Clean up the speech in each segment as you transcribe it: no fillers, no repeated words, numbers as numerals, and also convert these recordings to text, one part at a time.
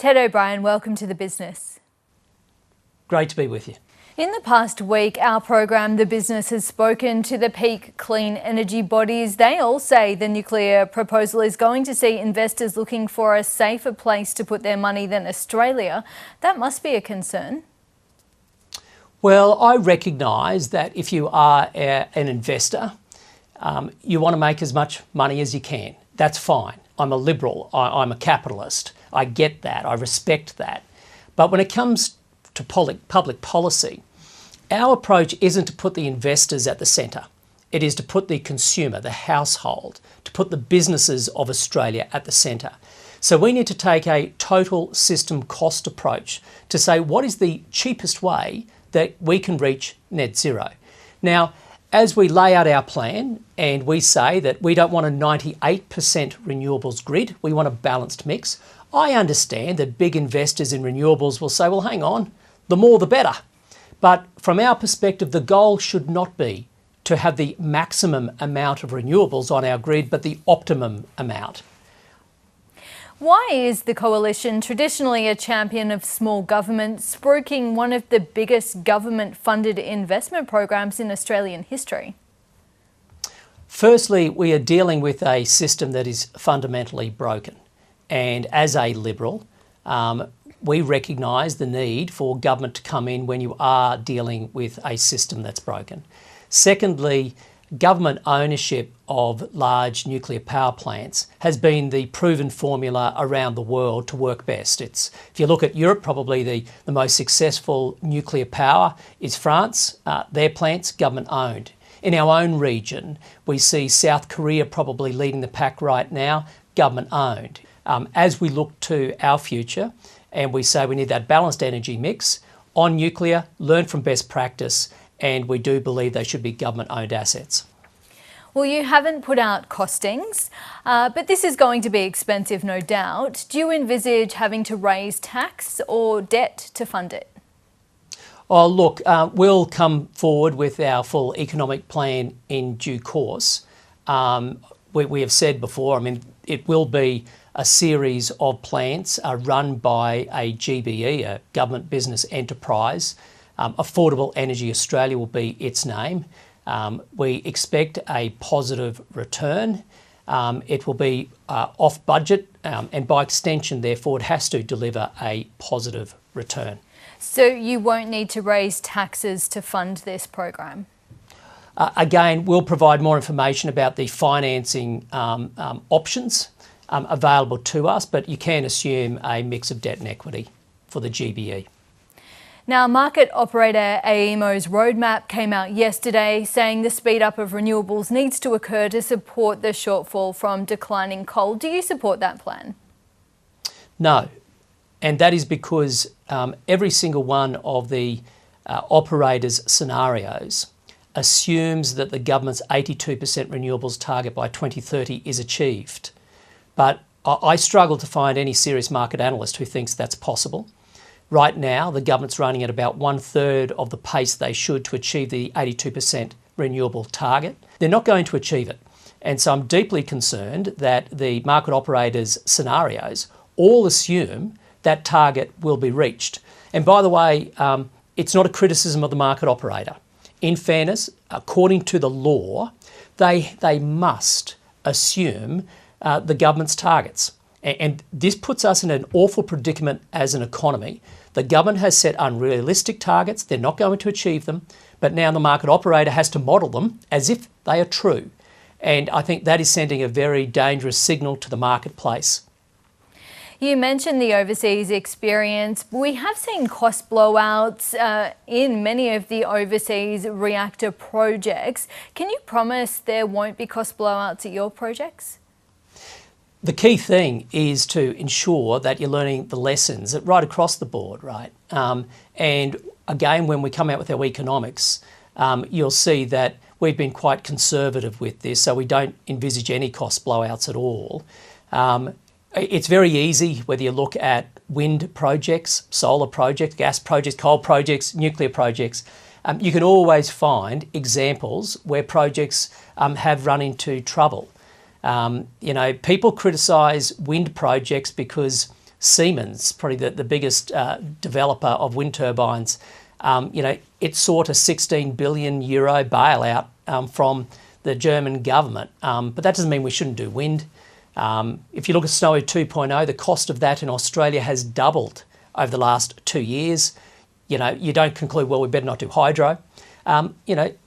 Ted O'Brien, welcome to The Business. Great to be with you. In the past week, our program, The Business, has spoken to the peak clean energy bodies. They all say the nuclear proposal is going to see investors looking for a safer place to put their money than Australia. That must be a concern. Well, I recognise that if you are an investor, you want to make as much money as you can. That's fine. I'm a liberal. I'm a capitalist. I get that. I respect that. But when it comes to public policy, our approach isn't to put the investors at the centre. It is to put the consumer, the household, to put the businesses of Australia at the centre. So we need to take a total system cost approach to say what is the cheapest way that we can reach net zero. Now, as we lay out our plan and we say that we don't want a 98% renewables grid, we want a balanced mix, I understand that big investors in renewables will say, well, hang on, the more the better. But from our perspective, the goal should not be to have the maximum amount of renewables on our grid, but the optimum amount. Why is the Coalition, traditionally a champion of small government, spruiking one of the biggest government-funded investment programs in Australian history? Firstly, we are dealing with a system that is fundamentally broken. And as a Liberal, we recognise the need for government to come in when you are dealing with a system that's broken. Secondly, government ownership of large nuclear power plants has been the proven formula around the world to work best. If you look at Europe, probably the most successful nuclear power is France. Their plants, government owned. In our own region, we see South Korea probably leading the pack right now, government owned. As we look to our future and we say we need that balanced energy mix on nuclear, learn from best practice, and we do believe they should be government-owned assets. Well, you haven't put out costings, but this is going to be expensive, no doubt. Do you envisage having to raise tax or debt to fund it? Oh, look, we'll come forward with our full economic plan in due course. We have said before, it will be a series of plants run by a GBE, a government business enterprise. Affordable Energy Australia will be its name. We expect a positive return. It will be off budget and by extension, therefore, it has to deliver a positive return. So you won't need to raise taxes to fund this program? Again, we'll provide more information about the financing options available to us, but you can assume a mix of debt and equity for the GBE. Now, market operator AEMO's roadmap came out yesterday saying the speed up of renewables needs to occur to support the shortfall from declining coal. Do you support that plan? No, and that is because every single one of the operators' scenarios assumes that the government's 82% renewables target by 2030 is achieved. But I struggle to find any serious market analyst who thinks that's possible. Right now, the government's running at about 1/3 of the pace they should to achieve the 82% renewable target. They're not going to achieve it. And so I'm deeply concerned that the market operators' scenarios all assume that target will be reached. And by the way, it's not a criticism of the market operator. In fairness, according to the law, they must assume the government's targets. And this puts us in an awful predicament as an economy. The government has set unrealistic targets, they're not going to achieve them, but now the market operator has to model them as if they are true. And I think that is sending a very dangerous signal to the marketplace. You mentioned the overseas experience. We have seen cost blowouts in many of the overseas reactor projects. Can you promise there won't be cost blowouts at your projects? The key thing is to ensure that you're learning the lessons right across the board, right? And again, when we come out with our economics, you'll see that we've been quite conservative with this, so we don't envisage any cost blowouts at all. It's very easy, whether you look at wind projects, solar projects, gas projects, coal projects, nuclear projects, you can always find examples where projects have run into trouble. People criticise wind projects because Siemens, probably the biggest developer of wind turbines, it sought a €16 billion bailout from the German government. But that doesn't mean we shouldn't do wind. If you look at Snowy 2.0, the cost of that in Australia has doubled over the last 2 years. You don't conclude, well, we better not do hydro.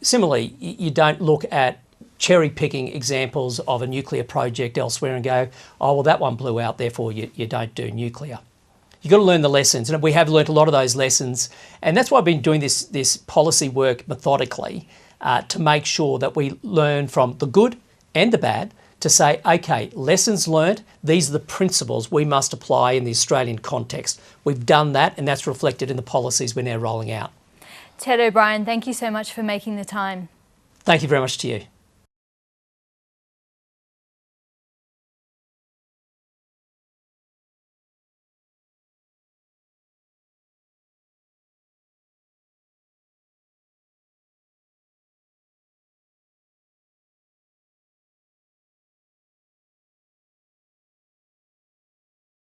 Similarly, you don't look at cherry-picking examples of a nuclear project elsewhere and go, oh, well, that one blew out, therefore you don't do nuclear. You've got to learn the lessons, and we have learnt a lot of those lessons, and that's why I've been doing this policy work methodically to make sure that we learn from the good and the bad, to say, okay, lessons learnt, these are the principles we must apply in the Australian context. We've done that, and that's reflected in the policies we're now rolling out. Ted O'Brien, thank you so much for making the time. Thank you very much to you.